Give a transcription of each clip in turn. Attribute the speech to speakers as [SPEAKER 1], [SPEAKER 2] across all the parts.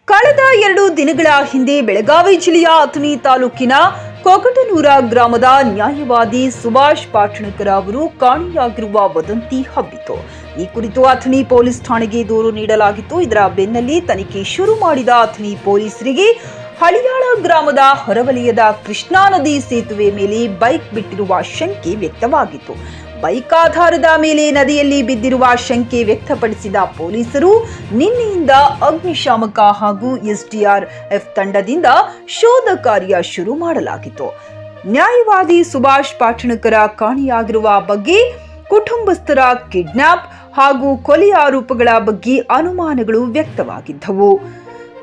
[SPEAKER 1] ಕಳೆದ 2 ದಿನಗಳ ಹಿಂದೆ ಬೆಳಗಾವಿ ಜಿಲ್ಲೆಯ ಅಥಣಿ ತಾಲೂಕಿನ ಕೊಕಟನೂರ ಗ್ರಾಮದ ನ್ಯಾಯವಾದಿ ಸುಭಾಷ್ ಪಾಟಣಕರ್ ಅವರು ಕಾಣೆಯಾಗಿರುವ ವದಂತಿ ಹಬ್ಬಿತು. ಈ ಕುರಿತು ಅಥಣಿ ಪೊಲೀಸ್ ಠಾಣೆಗೆ ದೂರು ನೀಡಲಾಗಿತ್ತು. ಇದರ ಬೆನ್ನಲ್ಲೇ ತನಿಖೆ ಶುರು ಮಾಡಿದ ಅಥಣಿ ಪೊಲೀಸರಿಗೆ ಹಳಿಯಾಳ ಗ್ರಾಮದ ಹೊರವಲಯದ ಕೃಷ್ಣಾ ನದಿ ಸೇತುವೆ ಮೇಲೆ ಬೈಕ್ ಬಿಟ್ಟಿರುವ ಶಂಕೆ ವ್ಯಕ್ತವಾಗಿತ್ತು. ಬೈಕ್ ಆಧಾರದ ಮೇಲೆ ನದಿಯಲ್ಲಿ ಬಿದ್ದಿರುವ ಶಂಕೆ ವ್ಯಕ್ತಪಡಿಸಿದ ಪೊಲೀಸರು ನಿನ್ನೆಯಿಂದ ಅಗ್ನಿಶಾಮಕ ಹಾಗೂ ಎಸ್ಡಿಆರ್ಎಫ್ ತಂಡದಿಂದ ಶೋಧ ಕಾರ್ಯ ಶುರು ಮಾಡಲಾಗಿತ್ತು. ನ್ಯಾಯವಾದಿ ಸುಭಾಷ್ ಪಾಟಣಕರ್ ಕಾಣೆಯಾಗಿರುವ ಬಗ್ಗೆ, ಕುಟುಂಬಸ್ಥರ ಕಿಡ್ನಾಪ್ ಹಾಗೂ ಕೊಲೆ ಆರೋಪಗಳ ಬಗ್ಗೆ ಅನುಮಾನಗಳು ವ್ಯಕ್ತವಾಗಿದ್ದವು.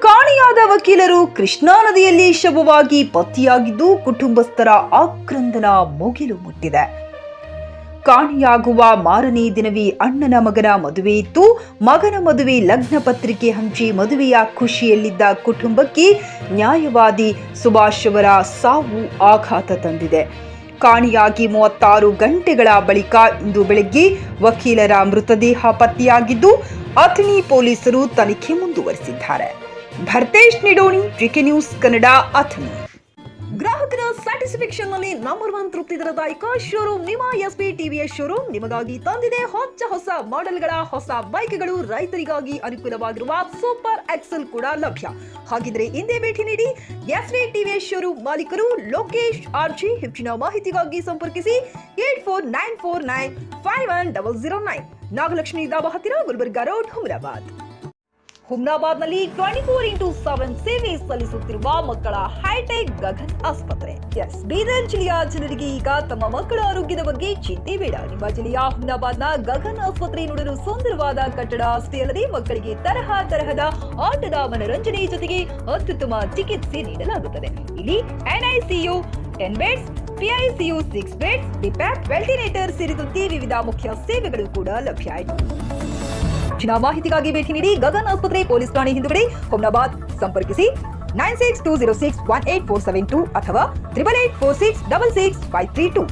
[SPEAKER 1] ಕಾಣೆಯಾದ ವಕೀಲರು ಕೃಷ್ಣಾ ನದಿಯಲ್ಲಿ ಶವವಾಗಿ ಪತ್ತೆಯಾಗಿದ್ದು ಕುಟುಂಬಸ್ಥರ ಆಕ್ರಂದನ ಮುಗಿಲು ಮುಟ್ಟಿದೆ. ಕಾಣೆಯಾಗುವ ಮಾರನೇ ದಿನವೇ ಅಣ್ಣನ ಮಗನ ಮದುವೆ ಇತ್ತು. ಮಗನ ಮದುವೆ ಲಗ್ನ ಪತ್ರಿಕೆ ಹಂಚಿ ಮದುವೆಯ ಖುಷಿಯಲ್ಲಿದ್ದ ಕುಟುಂಬಕ್ಕೆ ನ್ಯಾಯವಾದಿ ಸುಭಾಷ್ ಅವರ ಸಾವು ಆಘಾತ ತಂದಿದೆ. ಕಾಣೆಯಾಗಿ 36 ಗಂಟೆಗಳ ಬಳಿಕ ಇಂದು ಬೆಳಗ್ಗೆ ವಕೀಲರ ಮೃತದೇಹ ಪತ್ತೆಯಾಗಿದ್ದು ಅಥಣಿ ಪೊಲೀಸರು ತನಿಖೆ ಮುಂದುವರೆಸಿದ್ದಾರೆ. Bharthesh Nidoni, GK news Kannada, Athani. ಗ್ರಾಹಕರ ಸ್ಯಾಟಿಸ್ಫ್ಯಾಕ್ಷನ್ ನಲ್ಲಿ ನಂಬರ್ 1 ತೃಪ್ತಿದಾಯಕ ಶೋರೂಮ್ ನಿಮ್ಮ ಎಸ್ಪಿ ಟಿವಿಎಸ್ ಶೋರೂಮ್ ನಿಮಗಾಗಿ ತಂದಿದೆ ಹೊಸ ಮಾಡೆಲ್ಗಳ ಹೊಸ ಬೈಕ್ಗಳು. ರೈತರಿಗಾಗಿ ಅನುಕೂಲವಾಗಿರುವ ಸೂಪರ್ ಎಕ್ಸೆಲ್ ಕೂಡ ಲಭ್ಯ. ಹಾಗಿದ್ರೆ ಹಿಂದೆ ಭೇಟಿ ನೀಡಿ ಎಸ್ಪಿ ಟಿವಿಎಸ್ ಶೋರೂಮ್ ಮಾಲೀಕರು ಲೋಕೇಶ್ ಆರ್ಜಿ. ಹೆಚ್ಚಿನ ಮಾಹಿತಿಗಾಗಿ ಸಂಪರ್ಕಿಸಿ 8494951009, ನಾಗಲಕ್ಷ್ಮಿ ದಾಬಾ ಹತ್ತಿರ, ಗುಲ್ಬರ್ಗಾ ರೋಡ್, ಹುಮ್ನಾಬಾದ್ನಲ್ಲಿ 24x7 ಸೇವೆ ಸಲ್ಲಿಸುತ್ತಿರುವ ಮಕ್ಕಳ ಹೈಟೆಕ್ ಗಗನ್ ಆಸ್ಪತ್ರೆ. ಬೀದರ್ ಜಿಲ್ಲೆಯ ಜನರಿಗೆ ಈಗ ತಮ್ಮ ಮಕ್ಕಳ ಆರೋಗ್ಯದ ಬಗ್ಗೆ ಚಿಂತೆ ಬೇಡ. ನಿಮ್ಮ ಜಿಲ್ಲೆಯ ಹುಮ್ನಾಬಾದ್ನ ಗಗನ್ ಆಸ್ಪತ್ರೆ ನೋಡಲು ಸುಂದರವಾದ ಕಟ್ಟಡ ಅಷ್ಟೇ ಅಲ್ಲದೆ ಮಕ್ಕಳಿಗೆ ತರಹದ ಆಟದ ಮನರಂಜನೆ ಜೊತೆಗೆ ಅತ್ಯುತ್ತಮ ಚಿಕಿತ್ಸೆ ನೀಡಲಾಗುತ್ತದೆ. ಇಲ್ಲಿ NICU 10 ಬೆಡ್ಸ್, PICU 6 ಬೆಡ್ಸ್, ಡಿಪ್ಯಾಪ್, ವೆಂಟಿಲೇಟರ್ ಸೇರಿದಂತೆ ವಿವಿಧ ಮುಖ್ಯ ಸೇವೆಗಳು ಕೂಡ ಲಭ್ಯ ಇದೆ. ಹೆಚ್ಚಿನ ಮಾಹಿತಿಗಾಗಿ ಭೇಟಿ ನೀಡಿ ಗಗನ್ ಆಸ್ಪತ್ರೆ, ಪೊಲೀಸ್ ಠಾಣೆ ಹಿಂದುಗಡೆ, ಹುಮ್ನಾಬಾದ್. ಸಂಪರ್ಕಿಸಿ 9620618472 ಅಥವಾ 8846666532.